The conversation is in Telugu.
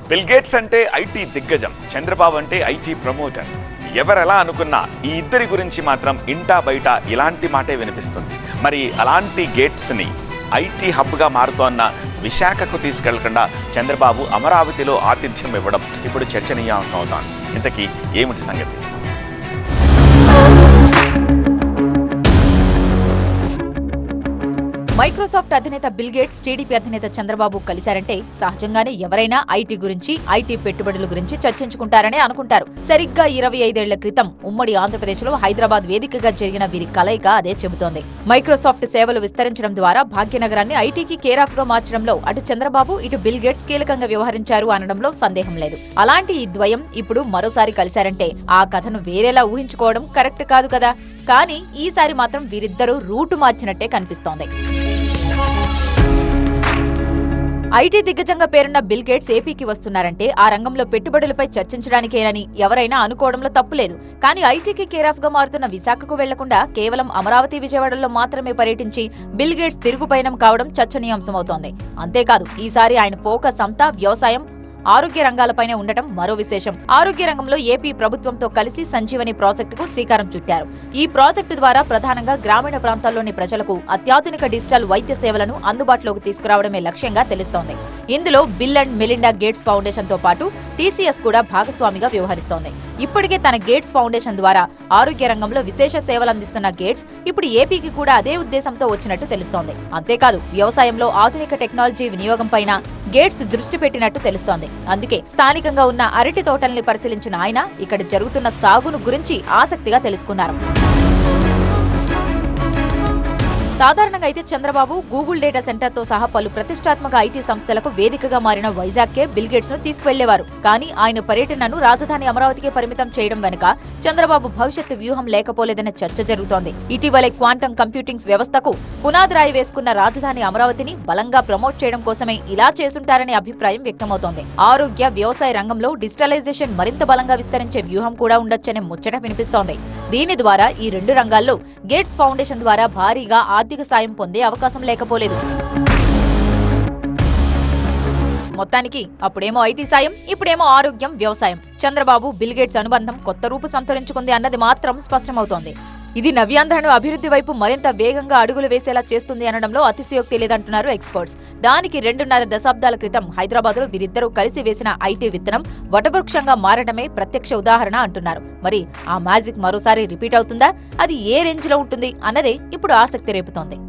బిల్ గేట్స్ అంటే ఐటీ దిగ్గజం, చంద్రబాబు అంటే ఐటీ ప్రమోటర్. ఎవరెలా అనుకున్నా ఈ ఇద్దరి గురించి మాత్రం ఇంటా బయట ఇలాంటి మాటే వినిపిస్తుంది. మరి అలాంటి గేట్స్ని ఐటీ హబ్గా మారుతోన్న విశాఖకు తీసుకెళ్లకుండా చంద్రబాబు అమరావతిలో ఆతిథ్యం ఇవ్వడం ఇప్పుడు చర్చనీయాంశం అవుతోంది. ఇంతకీ ఏమిటి సంగతి? మైక్రోసాఫ్ట్ అధినేత బిల్ గేట్స్, టీడీపీ అధినేత చంద్రబాబు కలిశారంటే సహజంగానే ఎవరైనా ఐటీ గురించి, ఐటీ పెట్టుబడుల గురించి చర్చించుకుంటారనే అనుకుంటారు. సరిగ్గా 25 ఏళ్ల క్రితం ఉమ్మడి ఆంధ్రప్రదేశ్లో హైదరాబాద్ వేదికగా జరిగిన వీరి కలయిక అదే చెబుతోంది. మైక్రోసాఫ్ట్ సేవలు విస్తరించడం ద్వారా భాగ్యనగరాన్ని ఐటీకి కేరాఫ్ గా మార్చడంలో అటు చంద్రబాబు, ఇటు బిల్ గేట్స్ కీలకంగా వ్యవహరించారు అనడంలో సందేహం లేదు. అలాంటి ఈ ద్వయం ఇప్పుడు మరోసారి కలిశారంటే ఆ కథను వేరేలా ఊహించుకోవడం కరెక్ట్ కాదు కదా. కానీ ఈసారి మాత్రం వీరిద్దరూ రూటు మార్చినట్టే కనిపిస్తోంది. ఐటీ దిగ్గజంగా పేరున్న బిల్ గేట్స్ ఏపీకి వస్తున్నారంటే ఆ రంగంలో పెట్టుబడులపై చర్చించడానికేనని ఎవరైనా అనుకోవడంలో తప్పులేదు. కానీ ఐటీకి కేరాఫ్ గా మారుతున్న విశాఖకు వెళ్లకుండా కేవలం అమరావతి, విజయవాడలో మాత్రమే పర్యటించి బిల్ గేట్స్ తిరుగుపయనం కావడం చర్చనీయాంశమవుతోంది. అంతేకాదు ఈసారి ఆయన ఫోకస్ అంతా వ్యవసాయం, ఆరోగ్య రంగాలపైనే ఉండటం మరో విశేషం. ఆరోగ్య రంగంలో ఏపీ ప్రభుత్వంతో కలిసి సంజీవని ప్రాజెక్టుకు శ్రీకారం చుట్టారు. ఈ ప్రాజెక్టు ద్వారా ప్రధానంగా గ్రామీణ ప్రాంతాల్లోని ప్రజలకు అత్యాధునిక డిజిటల్ వైద్య సేవలను అందుబాటులోకి తీసుకురావడమే లక్ష్యంగా తెలుస్తోంది. ఇందులో bill and Melinda gates foundation తో పాటు టీసీఎస్ కూడా భాగస్వామిగా వ్యవహరిస్తోంది. ఇప్పటికే తన గేట్స్ ఫౌండేషన్ ద్వారా ఆరోగ్య రంగంలో విశేష సేవలు అందిస్తున్న గేట్స్ ఇప్పుడు ఏపీకి కూడా అదే ఉద్దేశంతో వచ్చినట్టు తెలుస్తోంది. అంతేకాదు వ్యవసాయంలో ఆధునిక టెక్నాలజీ వినియోగం పైన గేట్స్ దృష్టి పెట్టినట్టు తెలుస్తోంది. అందుకే స్థానికంగా ఉన్న అరటి తోటల్ని పరిశీలించిన ఆయన ఇక్కడ జరుగుతున్న సాగును గురించి ఆసక్తిగా తెలుసుకున్నారు. సాధారణంగా అయితే చంద్రబాబు గూగుల్ డేటా సెంటర్ తో సహా పలు ప్రతిష్టాత్మక ఐటీ సంస్థలకు వేదికగా మారిన వైజాగ్కే బిల్ గేట్స్ ను తీసుకువెళ్లేవారు. కానీ ఆయన పర్యటనను రాజధాని అమరావతికే పరిమితం చేయడం వెనుక చంద్రబాబు భవిష్యత్తు వ్యూహం లేకపోలేదనే చర్చ జరుగుతోంది. ఇటీవలే క్వాంటమ్ కంప్యూటింగ్ వ్యవస్థకు పునాదిరాయి వేసుకున్న రాజధాని అమరావతిని బలంగా ప్రమోట్ చేయడం కోసమే ఇలా చేసుంటారనే అభిప్రాయం వ్యక్తమవుతోంది. ఆరోగ్య, వ్యవసాయ రంగంలో డిజిటలైజేషన్ మరింత బలంగా విస్తరించే వ్యూహం కూడా ఉండొచ్చనే ముచ్చట వినిపిస్తోంది. దీని ద్వారా ఈ రెండు రంగాల్లో గేట్స్ ఫౌండేషన్ ద్వారా భారీగా ఆర్థిక సాయం పొందే అవకాశం లేకపోలేదు. మొత్తానికి అప్పుడేమో ఐటీ సాయం, ఇప్పుడేమో ఆరోగ్యం, వ్యవసాయం. చంద్రబాబు, బిల్ గేట్స్ అనుబంధం కొత్త రూపు సంతరించుకుంది అన్నది మాత్రం స్పష్టమవుతోంది. ఇది నవ్యాంధ్రను అభివృద్ధి వైపు మరింత వేగంగా అడుగులు వేసేలా చేస్తుంది అనడంలో అతిశయోక్తి లేదంటున్నారు ఎక్స్పర్ట్స్. దానికి 2.5 దశాబ్దాల క్రితం హైదరాబాద్లో వీరిద్దరూ కలిసి వేసిన ఐటీ విత్తనం వటవృక్షంగా మారడమే ప్రత్యక్ష ఉదాహరణ అంటున్నారు. మరి ఆ మ్యాజిక్ మరోసారి రిపీట్ అవుతుందా? అది ఏ రేంజ్ లో ఉంటుంది అన్నదే ఇప్పుడు ఆసక్తి రేపుతోంది.